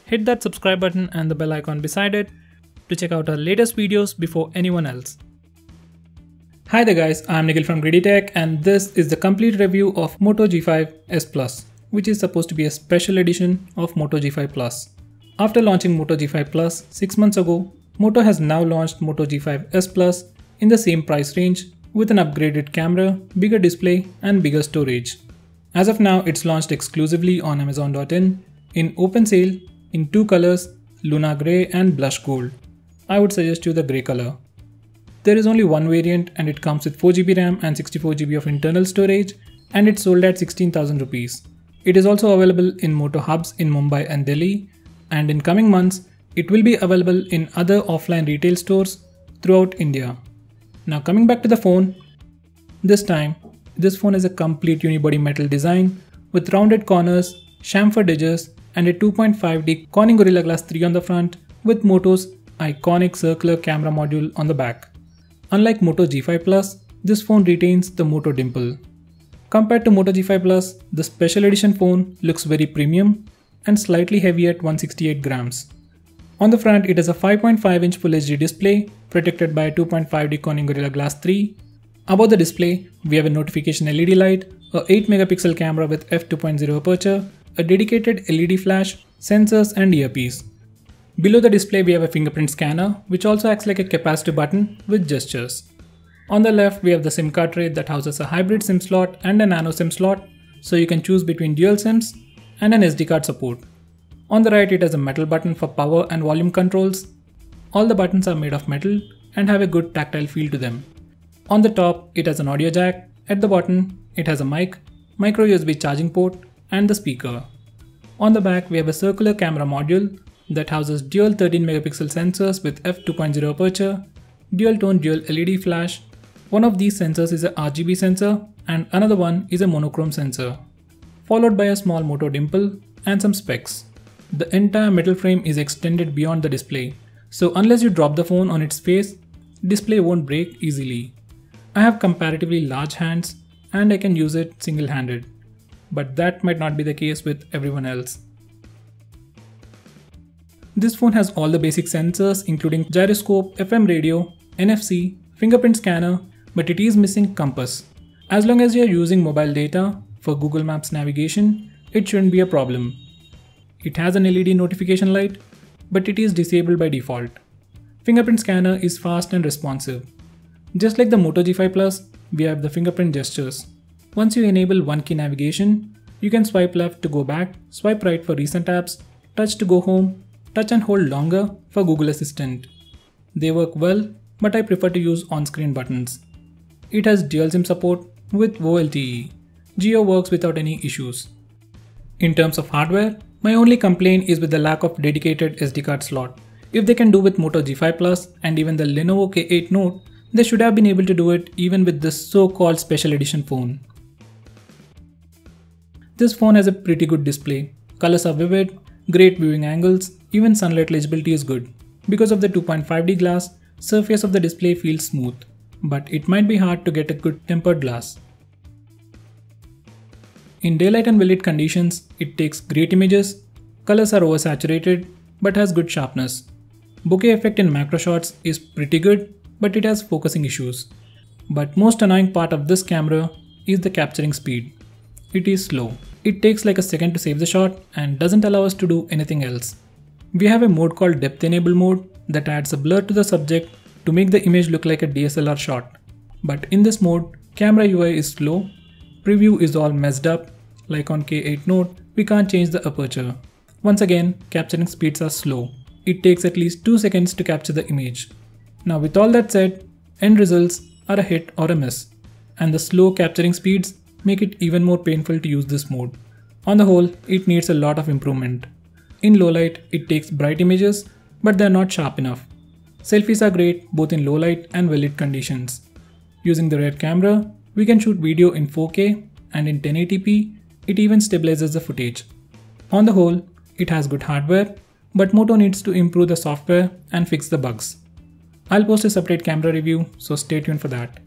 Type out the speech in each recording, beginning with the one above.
hit that subscribe button and the bell icon beside it to check out our latest videos before anyone else. Hi there guys, I'm Nikhil from GreedyTech and this is the complete review of Moto G5s Plus, which is supposed to be a special edition of Moto G5 Plus. After launching Moto G5 Plus 6 months ago, Moto has now launched Moto G5s Plus in the same price range with an upgraded camera, bigger display and bigger storage. As of now, it's launched exclusively on Amazon.in open sale in two colors, Luna Grey and Blush Gold. I would suggest you the grey color. There is only one variant and it comes with 4GB RAM and 64GB of internal storage and it's sold at 16,000 rupees. It is also available in Moto hubs in Mumbai and Delhi, and in coming months it will be available in other offline retail stores throughout India. Now coming back to the phone, this time this phone is a complete unibody metal design with rounded corners, chamfered edges and a 2.5D Corning Gorilla Glass 3 on the front with Moto's iconic circular camera module on the back. Unlike Moto G5 Plus, this phone retains the Moto dimple. Compared to Moto G5 Plus, the special edition phone looks very premium and slightly heavy at 168 grams. On the front, it has a 5.5-inch Full HD display protected by a 2.5D Corning Gorilla Glass 3. Above the display, we have a notification LED light, a 8-megapixel camera with f2.0 aperture, a dedicated LED flash, sensors and earpiece. Below the display we have a fingerprint scanner which also acts like a capacitive button with gestures. On the left we have the SIM card tray that houses a hybrid SIM slot and a nano SIM slot, so you can choose between dual SIMs and an SD card support. On the right it has a metal button for power and volume controls. All the buttons are made of metal and have a good tactile feel to them. On the top it has an audio jack, at the bottom it has a mic, micro USB charging port and the speaker. On the back we have a circular camera module that houses dual 13-megapixel sensors with f2.0 aperture, dual tone dual LED flash. One of these sensors is a RGB sensor and another one is a monochrome sensor, followed by a small Moto dimple and some specs. The entire metal frame is extended beyond the display, so unless you drop the phone on its face, display won't break easily. I have comparatively large hands and I can use it single-handed, but that might not be the case with everyone else. This phone has all the basic sensors including gyroscope, FM radio, NFC, fingerprint scanner, but it is missing compass. As long as you are using mobile data for Google Maps navigation, it shouldn't be a problem. It has an LED notification light, but it is disabled by default. Fingerprint scanner is fast and responsive. Just like the Moto G5 Plus, we have the fingerprint gestures. Once you enable one key navigation, you can swipe left to go back, swipe right for recent apps, touch to go home, touch and hold longer for Google Assistant. They work well, but I prefer to use on-screen buttons. It has dual SIM support with VoLTE. Geo works without any issues. In terms of hardware, my only complaint is with the lack of dedicated SD card slot. If they can do with Moto G5 Plus and even the Lenovo K8 Note, they should have been able to do it even with this so-called special edition phone. This phone has a pretty good display. Colors are vivid, great viewing angles, even sunlight legibility is good. Because of the 2.5D glass, surface of the display feels smooth, but it might be hard to get a good tempered glass. In daylight and well-lit conditions, it takes great images, colors are oversaturated but has good sharpness. Bokeh effect in macro shots is pretty good, but it has focusing issues. But most annoying part of this camera is the capturing speed. It is slow. It takes like a second to save the shot and doesn't allow us to do anything else. We have a mode called Depth Enable mode that adds a blur to the subject to make the image look like a DSLR shot. But in this mode, camera UI is slow, preview is all messed up, like on K8 Note, we can't change the aperture. Once again, capturing speeds are slow. It takes at least 2 seconds to capture the image. Now with all that said, end results are a hit or a miss, and the slow capturing speeds make it even more painful to use this mode. On the whole, it needs a lot of improvement. In low light, it takes bright images, but they are not sharp enough. Selfies are great both in low light and well-lit conditions. Using the rear camera, we can shoot video in 4K and in 1080p, it even stabilizes the footage. On the whole, it has good hardware, but Moto needs to improve the software and fix the bugs. I'll post a separate camera review, so stay tuned for that.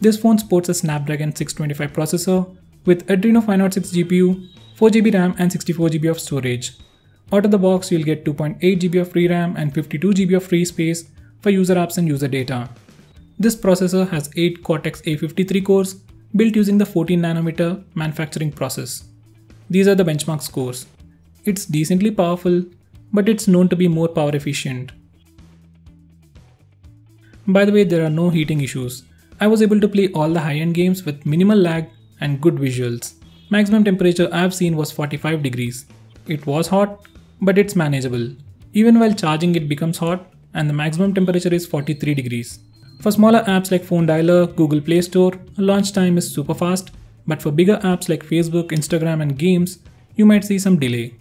This phone sports a Snapdragon 625 processor with Adreno 506 GPU, 4GB RAM and 64GB of storage. Out of the box, you'll get 2.8GB of free RAM and 52GB of free space for user apps and user data. This processor has 8 Cortex-A53 cores built using the 14nm manufacturing process. These are the benchmark scores. It's decently powerful, but it's known to be more power efficient. By the way, there are no heating issues. I was able to play all the high-end games with minimal lag and good visuals. Maximum temperature I've seen was 45 degrees. It was hot, but it's manageable. Even while charging it becomes hot and the maximum temperature is 43 degrees. For smaller apps like Phone Dialer, Google Play Store, launch time is super fast, but for bigger apps like Facebook, Instagram and games, you might see some delay.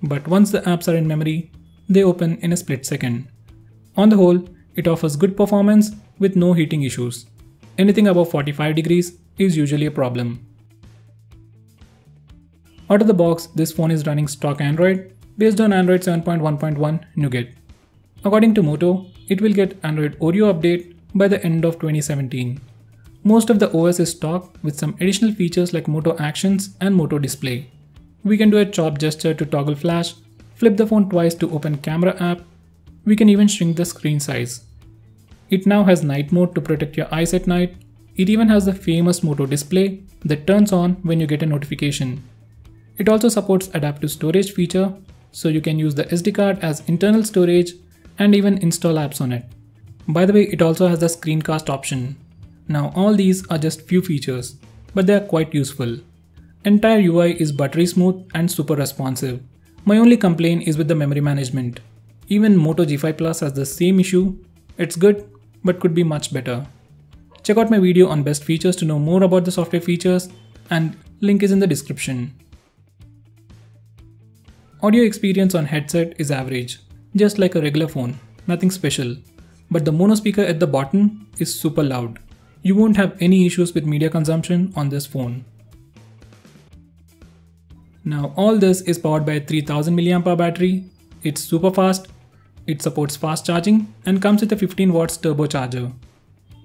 But once the apps are in memory, they open in a split second. On the whole, it offers good performance with no heating issues. Anything above 45 degrees is usually a problem. Out of the box, this phone is running stock Android based on Android 7.1.1 Nougat. According to Moto, it will get Android Oreo update by the end of 2017. Most of the OS is stock with some additional features like Moto Actions and Moto Display. We can do a chop gesture to toggle flash, flip the phone twice to open camera app. We can even shrink the screen size. It now has night mode to protect your eyes at night. It even has the famous Moto Display that turns on when you get a notification. It also supports adaptive storage feature, so you can use the SD card as internal storage and even install apps on it. By the way, it also has the screencast option. Now all these are just few features, but they are quite useful. Entire UI is buttery smooth and super responsive. My only complaint is with the memory management. Even Moto G5 Plus has the same issue. It's good, but could be much better. Check out my video on best features to know more about the software features, and link is in the description. Audio experience on headset is average, just like a regular phone, nothing special. But the mono speaker at the bottom is super loud. You won't have any issues with media consumption on this phone. Now all this is powered by a 3000 mAh battery. It's super fast. It supports fast charging and comes with a 15 watts turbocharger.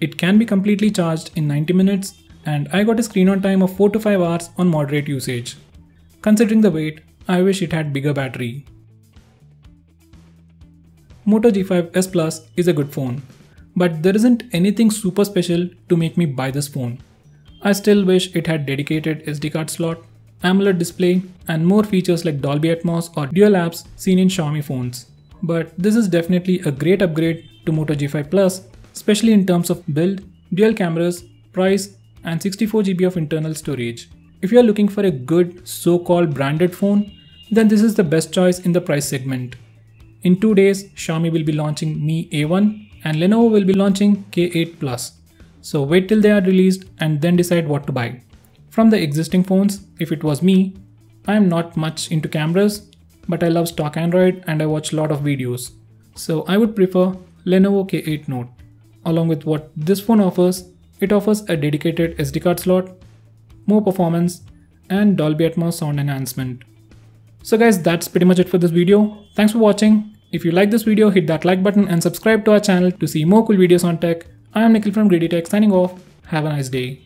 It can be completely charged in 90 minutes, and I got a screen on time of 4 to 5 hours on moderate usage. Considering the weight, I wish it had bigger battery. Moto G5s Plus is a good phone, but there isn't anything super special to make me buy this phone. I still wish it had dedicated SD card slot, AMOLED display, and more features like Dolby Atmos or dual apps seen in Xiaomi phones. But this is definitely a great upgrade to Moto G5 Plus, especially in terms of build, dual cameras, price, and 64GB of internal storage. If you are looking for a good so-called branded phone, then this is the best choice in the price segment. In 2 days, Xiaomi will be launching Mi A1 and Lenovo will be launching K8 Plus. So wait till they are released and then decide what to buy. From the existing phones, if it was me, I am not much into cameras, but I love stock Android and I watch a lot of videos. So I would prefer Lenovo K8 Note. Along with what this phone offers, it offers a dedicated SD card slot, more performance, and Dolby Atmos sound enhancement. So guys, that's pretty much it for this video. Thanks for watching. If you like this video, hit that like button and subscribe to our channel to see more cool videos on tech. I am Nikhil from GreedyTech signing off. Have a nice day.